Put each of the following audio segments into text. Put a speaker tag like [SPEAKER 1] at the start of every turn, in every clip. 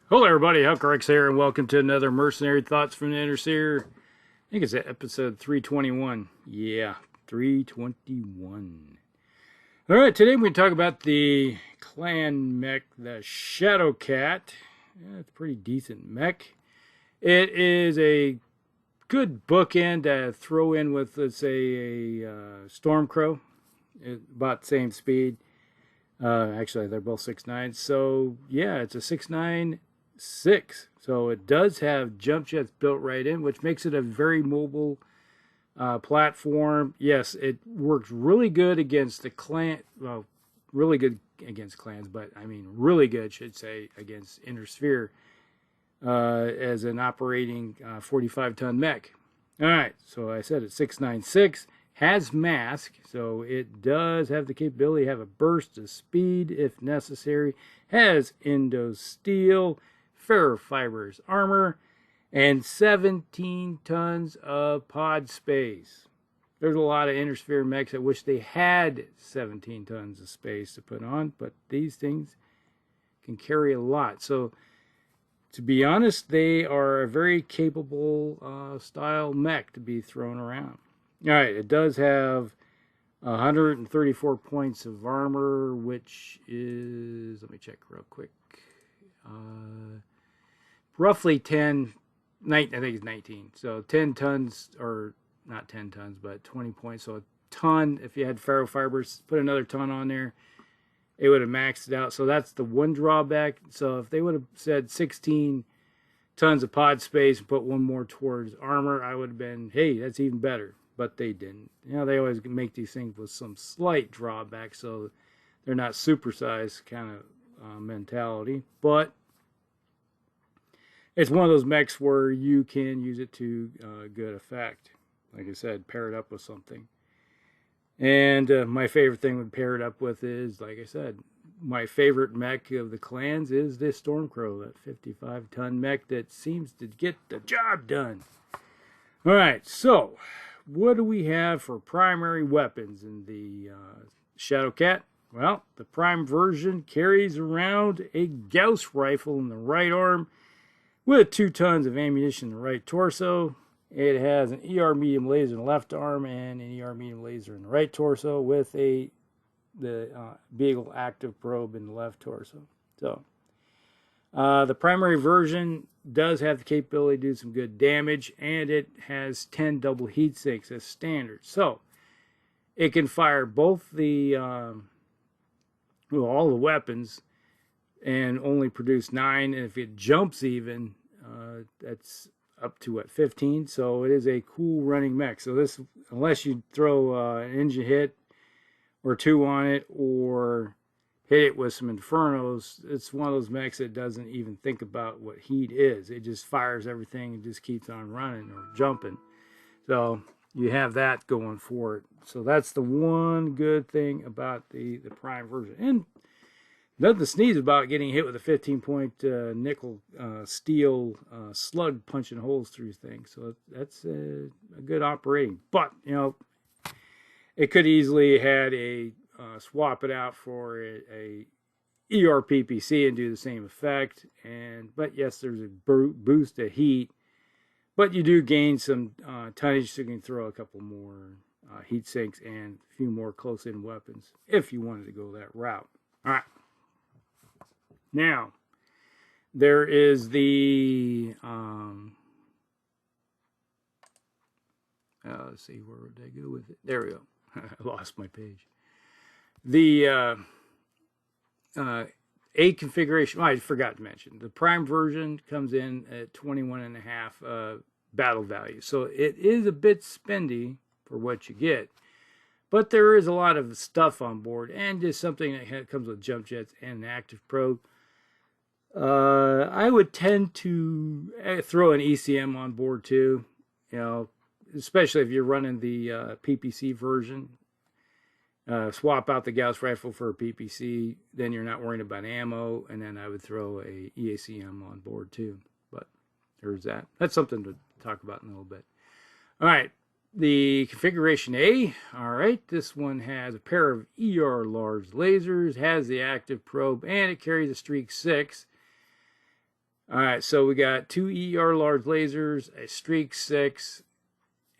[SPEAKER 1] Hello everybody, Huckrex here, and welcome to another Mercenary Thoughts from the Interseer. I think it's episode 321. Yeah, 321. Alright, today we're going to talk about the clan mech, the Shadow Cat. Yeah, it's a pretty decent mech. It is a good bookend to throw in with, let's say, a Stormcrow. About the same speed. Actually, they're both 6'9". So, yeah, it's a 6'9". 6, so it does have jump jets built right in, which makes it a very mobile platform. Yes, it works really good against the clan, well, really good against clans, but I mean really good, should say, against Intersphere as an operating 45-ton mech. All right, so I said it's 696, has mask, so it does have the capability to have a burst of speed if necessary, has endo steel, ferrofibers armor, and 17 tons of pod space. There's a lot of Intersphere mechs that wish they had 17 tons of space to put on, but these things can carry a lot. So, to be honest, they are a very capable style mech to be thrown around. All right, it does have 134 points of armor, which is, let me check real quick. Roughly 10, I think it's 19. So 10 tons, or not 10 tons, but 20 points. So a ton, if you had ferrofibers, put another ton on there, it would have maxed it out. So that's the one drawback. So if they would have said 16 tons of pod space and put one more towards armor, I would have been, hey, that's even better. But they didn't. You know, they always make these things with some slight drawback, so they're not supersized kind of mentality. But it's one of those mechs where you can use it to good effect. Like I said, pair it up with something. And my favorite thing to pair it up with is, like I said, my favorite mech of the clans is this Stormcrow, that 55-ton mech that seems to get the job done. All right, so what do we have for primary weapons in the Shadow Cat? Well, the prime version carries around a Gauss rifle in the right arm, with 2 tons of ammunition in the right torso. It has an ER medium laser in the left arm and an ER medium laser in the right torso, with the Beagle active probe in the left torso. So the primary version does have the capability to do some good damage, and it has 10 double heat sinks as standard. So it can fire both the all the weapons and only produce 9, and if it jumps even, that's up to what, 15. So it is a cool running mech. So this, unless you throw an engine hit or 2 on it, or hit it with some infernos, it's one of those mechs that doesn't even think about what heat is. It just fires everything and just keeps on running or jumping. So you have that going for it. So that's the one good thing about the prime version. And nothing to sneeze about getting hit with a 15-point nickel steel slug punching holes through things. So that's a good operating. But, you know, it could easily had a swap it out for a ERPPC and do the same effect. But yes, there's a boost of heat. But you do gain some tonnage, so you can throw a couple more heat sinks and a few more close-in weapons if you wanted to go that route. All right. Now, there is the, let's see, where would I go with it? There we go. I lost my page. The A configuration, I forgot to mention, the prime version comes in at 21.5 battle value. So it is a bit spendy for what you get. But there is a lot of stuff on board, and just something that comes with jump jets and an active probe. I would tend to throw an ECM on board too, you know, especially if you're running the PPC version. Swap out the Gauss rifle for a PPC, then you're not worrying about ammo, and then I would throw a EACM on board too. But there's that. That's something to talk about in a little bit. All right, the configuration A. All right, this one has a pair of ER large lasers, has the active probe, and it carries a streak 6. All right, so we got 2 ER large lasers, a streak 6,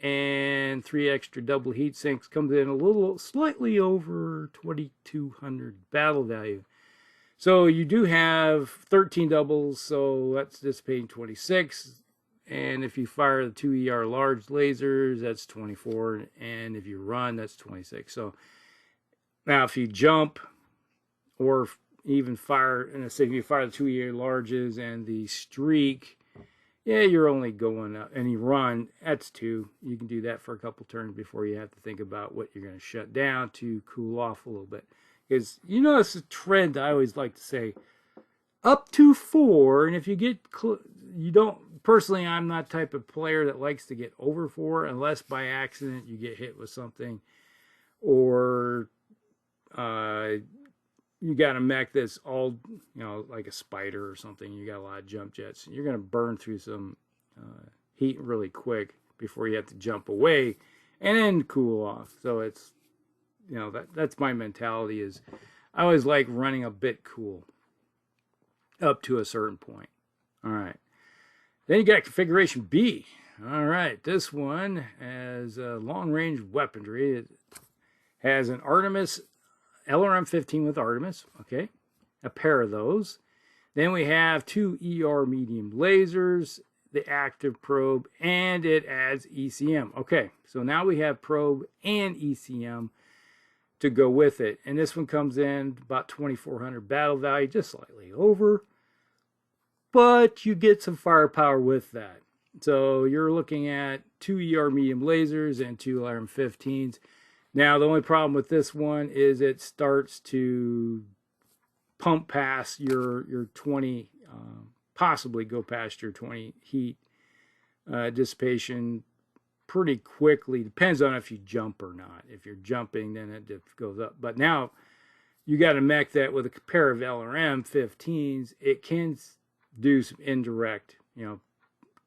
[SPEAKER 1] and 3 extra double heat sinks. Comes in a little, slightly over 2,200 battle value. So you do have 13 doubles, so that's dissipating 26. And if you fire the 2 ER large lasers, that's 24. And if you run, that's 26. So now if you jump or even fire, and say if you fire the 2 ER larges and the streak, yeah, you're only going up. And you run, that's 2. You can do that for a couple turns before you have to think about what you're going to shut down to cool off a little bit. Because you notice a trend I always like to say, up to 4, and if you get, you don't, personally, I'm not the type of player that likes to get over 4 unless by accident you get hit with something, or you got a mech that's all, like a spider or something, you got a lot of jump jets, and you're going to burn through some heat really quick before you have to jump away and then cool off. So it's, that's my mentality, is I always like running a bit cool up to a certain point. All right. Then you got configuration B. All right. This one has long-range weaponry. It has an Artemis LRM-15 with Artemis. Okay. A pair of those. Then we have 2 ER medium lasers, the active probe, and it adds ECM. Okay. So now we have probe and ECM to go with it. And this one comes in about 2,400 battle value, just slightly over. But you get some firepower with that. So you're looking at 2 ER medium lasers and 2 LRM-15s. Now, the only problem with this one is it starts to pump past your 20, possibly go past your 20 heat dissipation pretty quickly. Depends on if you jump or not. If you're jumping, then it goes up. But now you got a mech that with a pair of LRM-15s, it can do some indirect,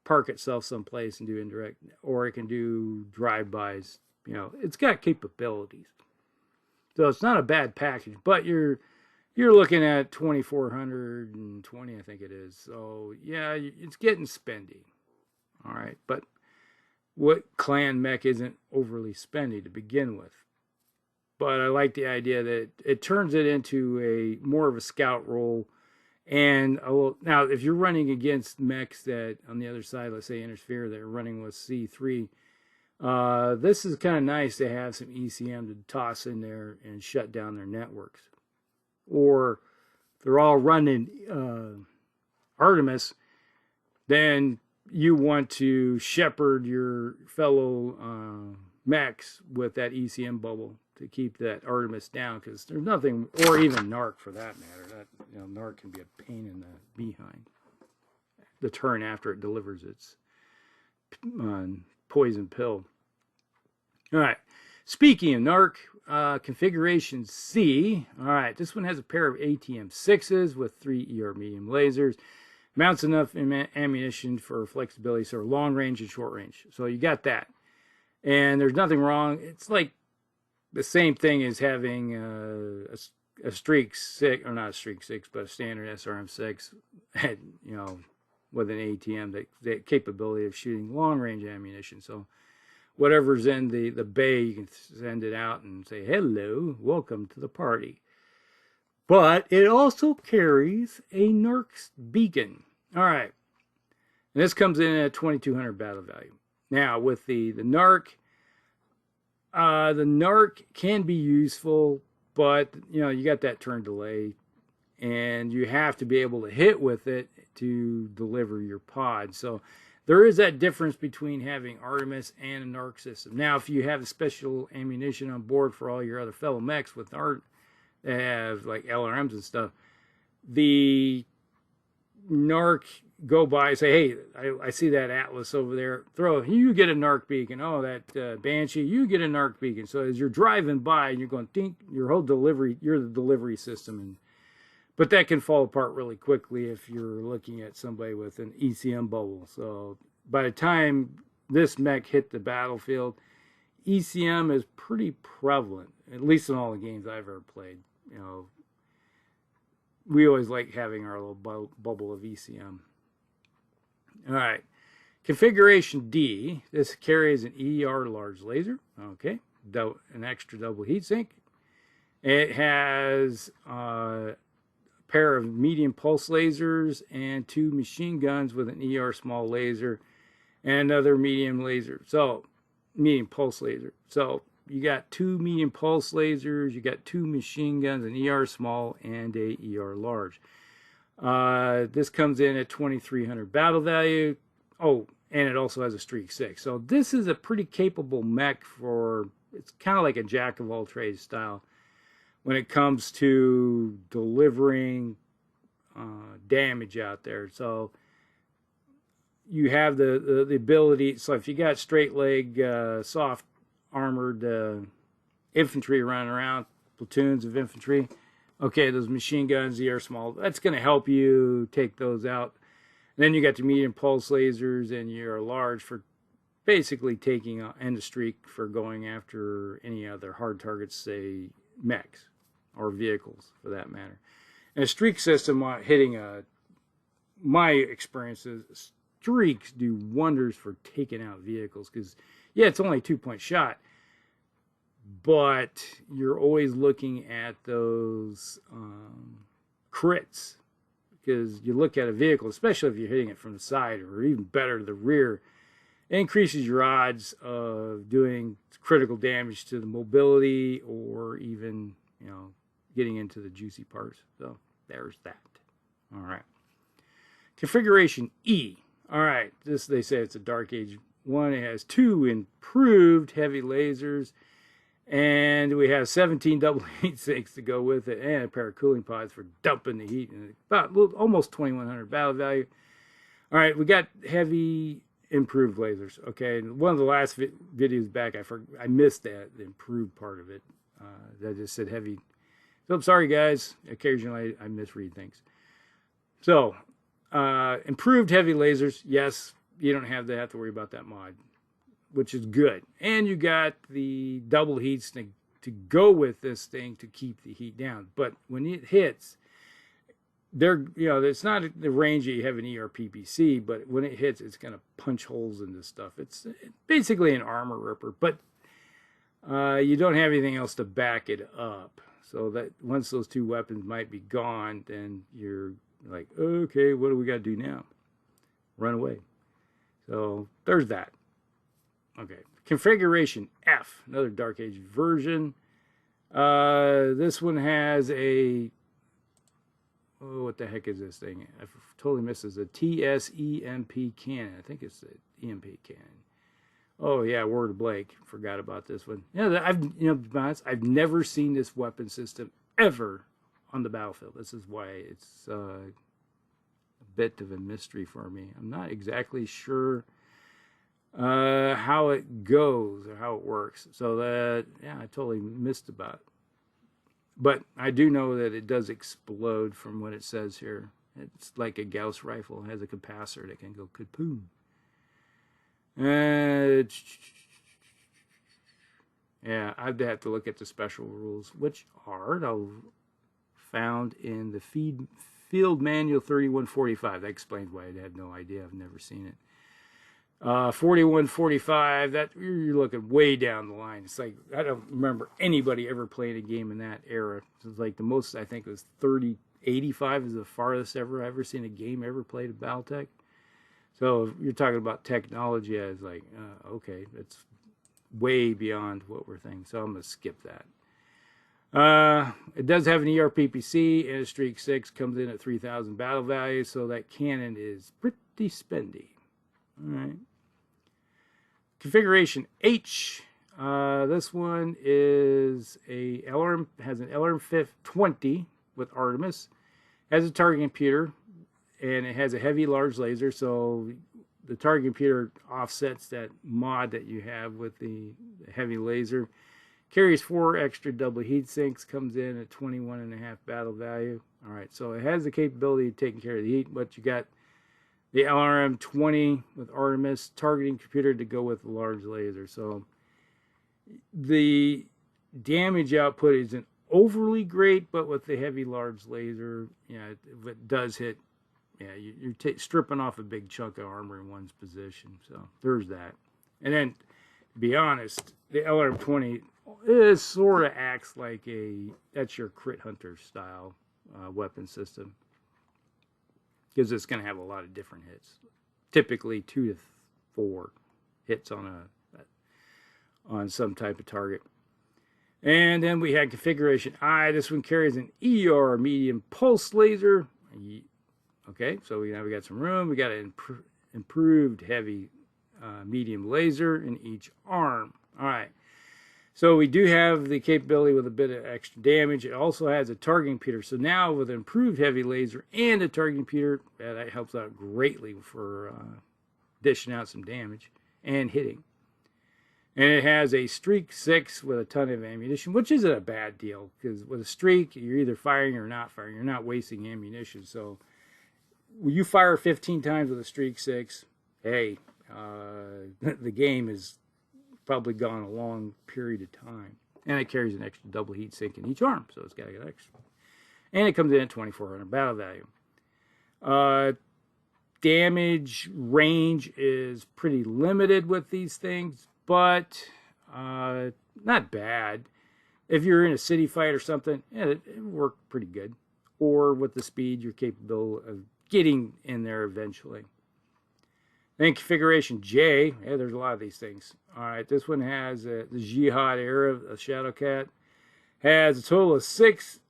[SPEAKER 1] park itself someplace and do indirect, or it can do drive-bys. It's got capabilities. So it's not a bad package, but you're looking at 2,420, I think it is. So yeah, it's getting spendy. All right, but what clan mech isn't overly spendy to begin with? But I like the idea that it turns it into a more of a scout role. And now, if you're running against mechs that on the other side, let's say Intersphere, that are running with C3, this is kind of nice to have some ECM to toss in there and shut down their networks. Or if they're all running Artemis, then you want to shepherd your fellow mechs with that ECM bubble to keep that Artemis down, because there's nothing, or even Narc for that matter. That Narc can be a pain in the behind. The turn after it delivers its poison pill. All right. Speaking of Narc, configuration C. All right. This one has a pair of ATM-6s with 3 ER medium lasers. Mounts enough ammunition for flexibility, so long range and short range. So you got that. And there's nothing wrong. It's like the same thing as having a Streak 6, or not a Streak 6, but a standard SRM-6, with an ATM, that capability of shooting long-range ammunition. So whatever's in the bay, you can send it out and say, hello, welcome to the party. But it also carries a Narc's beacon. All right. And this comes in at 2,200 battle value. Now, with the Narc can be useful, but, you got that turn delay, and you have to be able to hit with it to deliver your pod. So there is that difference between having Artemis and a Narc system. Now, if you have the special ammunition on board for all your other fellow mechs with Narc, that have like LRMs and stuff, the Narc go by and say, hey, I see that Atlas over there. You get a Narc beacon. Oh, that Banshee, you get a Narc beacon. So as you're driving by and you're going, dink, your whole delivery, you're the delivery system. But that can fall apart really quickly if you're looking at somebody with an ECM bubble. So by the time this mech hit the battlefield, ECM is pretty prevalent, at least in all the games I've ever played. We always like having our little bubble of ECM. All right. Configuration D. This carries an ER large laser. Okay. An extra double heatsink. It has a pair of medium pulse lasers and 2 machine guns with an ER small laser and another medium laser. So, medium pulse laser. So, you got 2 medium pulse lasers, you got 2 machine guns, an ER small and a ER large. This comes in at 2,300 battle value. Oh, and it also has a streak 6. So this is a pretty capable mech for, it's kind of like a jack of all trades style when it comes to delivering damage out there. So you have the ability, so if you got straight leg, soft armored infantry running around, platoons of infantry, okay, those machine guns, ER small, that's going to help you take those out. And then you got the medium pulse lasers and your large for basically taking and the streak for going after any other hard targets, say mechs or vehicles for that matter. And a streak system hitting my experience is streaks do wonders for taking out vehicles because, yeah, it's only a 2-point shot, but you're always looking at those crits because you look at a vehicle, especially if you're hitting it from the side or even better, the rear, it increases your odds of doing critical damage to the mobility or even, you know, getting into the juicy parts. So there's that. All right. Configuration E. All right, this, they say it's a Dark Age 1. It has 2 improved heavy lasers, and we have 17 double heat sinks to go with it, and a pair of cooling pods for dumping the heat, and about almost 2,100 battle value. All right, we got heavy improved lasers. Okay, one of the last videos back, I missed that, the improved part of it. That just said heavy. So I'm sorry, guys. Occasionally I misread things. So, improved heavy lasers, yes, you don't have to worry about that mod, which is good. And you got the double heats to go with this thing to keep the heat down. But when it hits, it's not the range that you have an ERPPC, but when it hits, it's going to punch holes in this stuff. It's basically an armor ripper, but you don't have anything else to back it up. So that once those 2 weapons might be gone, then you're like, okay, what do we got to do now? Run away. So there's that. Okay, configuration F, another Dark Age version. This one has a, oh, what the heck is this thing? I totally missed this. A TSEMP cannon. I think it's the EMP cannon. Oh yeah, word of Blake. Forgot about this one. Yeah, to be honest, I've never seen this weapon system ever on the battlefield. This is why it's a bit of a mystery for me. I'm not exactly sure how it goes or how it works. So that, yeah, I totally missed about it. But I do know that it does explode from what it says here. It's like a Gauss rifle. It has a capacitor that can go kapoom. Yeah, I'd have to look at the special rules, which are found in the Field Manual 3145. That explains why I had no idea. I've never seen it. 4145, that you're looking way down the line. It's like, I don't remember anybody ever playing a game in that era. It's like the most, I think, was 3085 is the farthest I've ever seen a game ever played at Battletech. So if you're talking about technology, I was like, okay, that's way beyond what we're thinking. So I'm going to skip that. It does have an ERPPC and a Streak 6, comes in at 3,000 battle value, so that cannon is pretty spendy. All right. Configuration H. This one is a LRM, has an LRM 20 with Artemis, has a target computer, and it has a heavy large laser, so the target computer offsets that mod that you have with the heavy laser. Carries 4 extra double heat sinks, comes in at 21.5 battle value. All right, so it has the capability of taking care of the heat, but you got the LRM 20 with Artemis targeting computer to go with the large laser. So the damage output isn't overly great, but with the heavy large laser, yeah, if it does hit yeah, you're stripping off a big chunk of armor in one's position. So there's that. And then, to be honest, the LRM-20 it sort of acts like that's your crit hunter style weapon system, because it's going to have a lot of different hits, typically 2 to 4 hits on some type of target. And then we had configuration I. This one carries an ER medium pulse laser. Okay, so we got some room. We got an improved heavy medium laser in each arm. All right. So we do have the capability with a bit of extra damage. It also has a targeting repeater. So now with an improved heavy laser and a targeting repeater, that helps out greatly for dishing out some damage and hitting. And it has a Streak 6 with a ton of ammunition, which isn't a bad deal, because with a Streak, you're either firing or not firing. You're not wasting ammunition. So when you fire 15 times with a Streak 6, hey, the game is probably gone a long period of time. And it carries an extra double heat sink in each arm, so it's got to get extra. And it comes in at 2,400 battle value. Damage range is pretty limited with these things, but not bad. If you're in a city fight or something, yeah, it worked pretty good. Or with the speed, you're capable of getting in there eventually. Then configuration J, yeah, there's a lot of these things. All right, this one has the Jihad era, a Shadowcat. Has a total of 6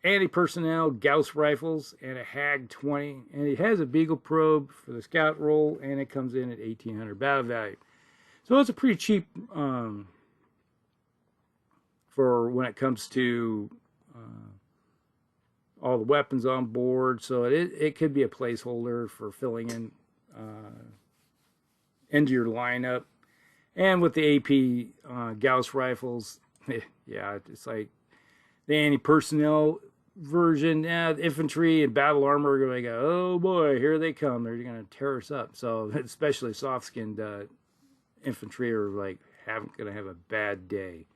[SPEAKER 1] anti-personnel Gauss rifles and a HAG-20. And it has a Beagle probe for the scout role, and it comes in at 1,800 battle value. So it's a pretty cheap for when it comes to all the weapons on board. So it could be a placeholder for filling in into your lineup. And with the AP Gauss rifles, yeah, it's like the anti-personnel version. Yeah, the infantry and battle armor are going to go, oh boy, here they come. They're going to tear us up. So especially soft-skinned infantry are like going to have a bad day.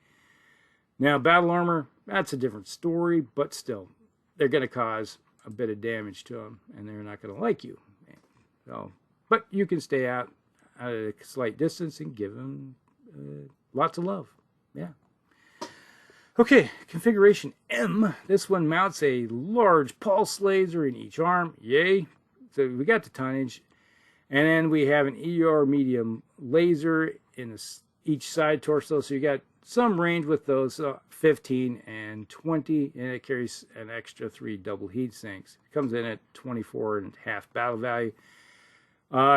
[SPEAKER 1] Now, battle armor, that's a different story, but still, they're going to cause a bit of damage to them, and they're not going to like you. So, but you can stay out at a slight distance and give them lots of love. Yeah. Okay, configuration M. This one mounts a large pulse laser in each arm. Yay. So we got the tonnage. And then we have an ER medium laser in each side torso. So you got some range with those, 15 and 20. And it carries an extra 3 double heat sinks. It comes in at 24.5 battle value.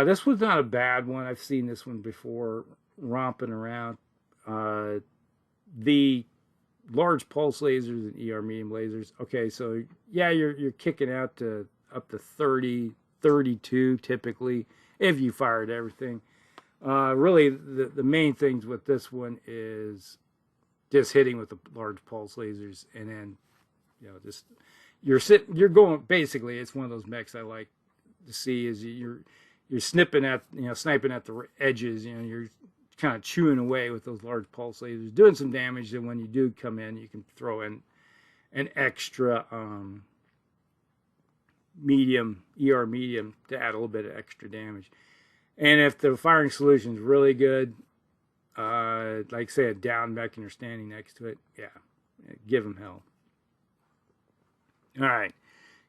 [SPEAKER 1] This was not a bad one. I've seen this one before, romping around. The large pulse lasers and ER medium lasers. Okay, so yeah, you're kicking out to up to 30, 32 typically if you fired everything. Really, the main things with this one is just hitting with the large pulse lasers, and then just you're going. Basically, it's one of those mechs I like to see is you're sniping at sniping at the edges. You're kind of chewing away with those large pulse lasers, doing some damage. And when you do come in, you can throw in an extra medium, ER medium, to add a little bit of extra damage. And if the firing solution is really good, like say a down mech and you're standing next to it, yeah, give them hell. All right,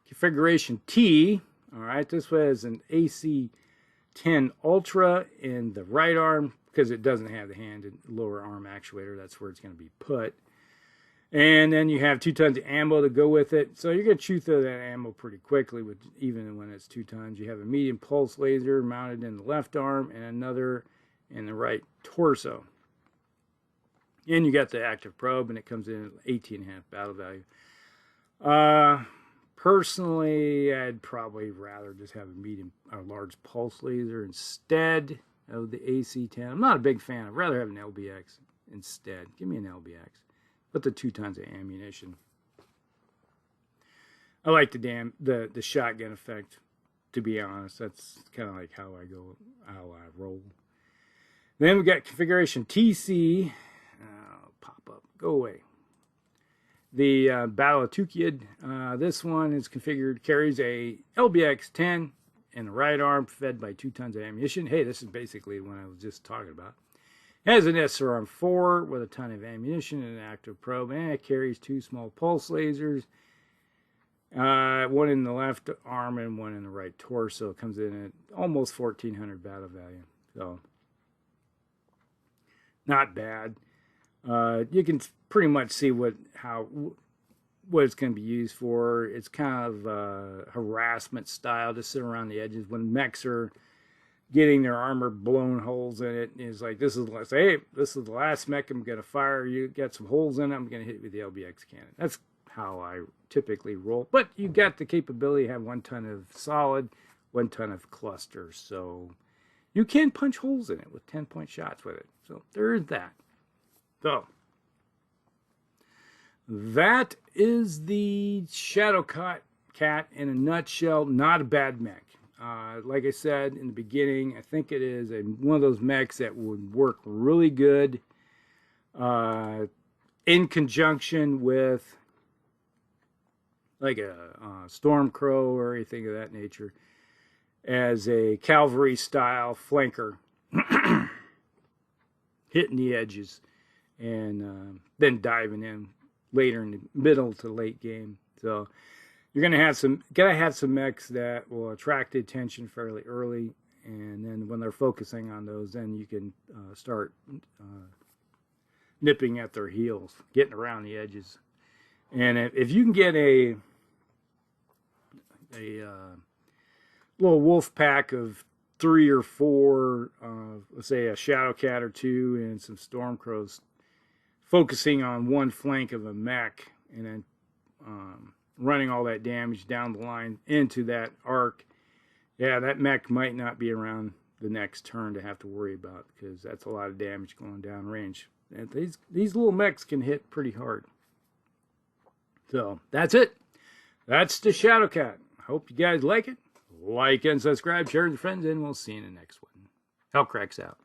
[SPEAKER 1] configuration T. All right, this was an AC-10 Ultra in the right arm because it doesn't have the hand and lower arm actuator. That's where it's going to be put. And then you have 2 tons of ammo to go with it. So you're going to chew through that ammo pretty quickly, even when it's 2 tons. You have a medium pulse laser mounted in the left arm and another in the right torso. And you got the active probe, and it comes in at 18.5 battle value. Personally, I'd probably rather just have a large pulse laser instead of the AC-10. I'm not a big fan. I'd rather have an LBX instead. Give me an LBX. But the 2 tons of ammunition. I like the shotgun effect, to be honest. That's kind of like how I roll. Then we got configuration TC. Pop up. Go away. The Battletech Universe. This one is configured, carries a LBX-10 and the right arm fed by 2 tons of ammunition. Hey, this is basically what I was just talking about. It has an SRM-4 with a ton of ammunition and an active probe, and it carries 2 small pulse lasers, one in the left arm and one in the right torso. It comes in at almost 1,400 battle value, so not bad. You can pretty much see what it's going to be used for. It's kind of harassment style to sit around the edges when mechs are getting their armor blown holes in it. It's like, this is the last mech I'm going to fire. You got some holes in it, I'm going to hit you with the LBX cannon. That's how I typically roll. But you got the capability to have 1 ton of solid, 1 ton of cluster. So you can punch holes in it with 10-point shots with it. So there's that. So that is the Shadow Cat in a nutshell. Not a bad mech. Like I said in the beginning, I think it is one of those mechs that would work really good in conjunction with like a Stormcrow or anything of that nature as a cavalry style flanker, hitting the edges and then diving in later in the middle to late game. So you're gonna have some mechs that will attract the attention fairly early, and then when they're focusing on those, then you can start nipping at their heels, getting around the edges. And if you can get a little wolf pack of 3 or 4, let's say a Shadow Cat or 2, and some Stormcrows, focusing on one flank of a mech, and then running all that damage down the line into that arc, yeah, that mech might not be around the next turn to have to worry about, because that's a lot of damage going down range. And these little mechs can hit pretty hard. So that's it. That's the Shadow Cat. Hope you guys like it. Like and subscribe, share with your friends, and we'll see you in the next one. Hellcracks out.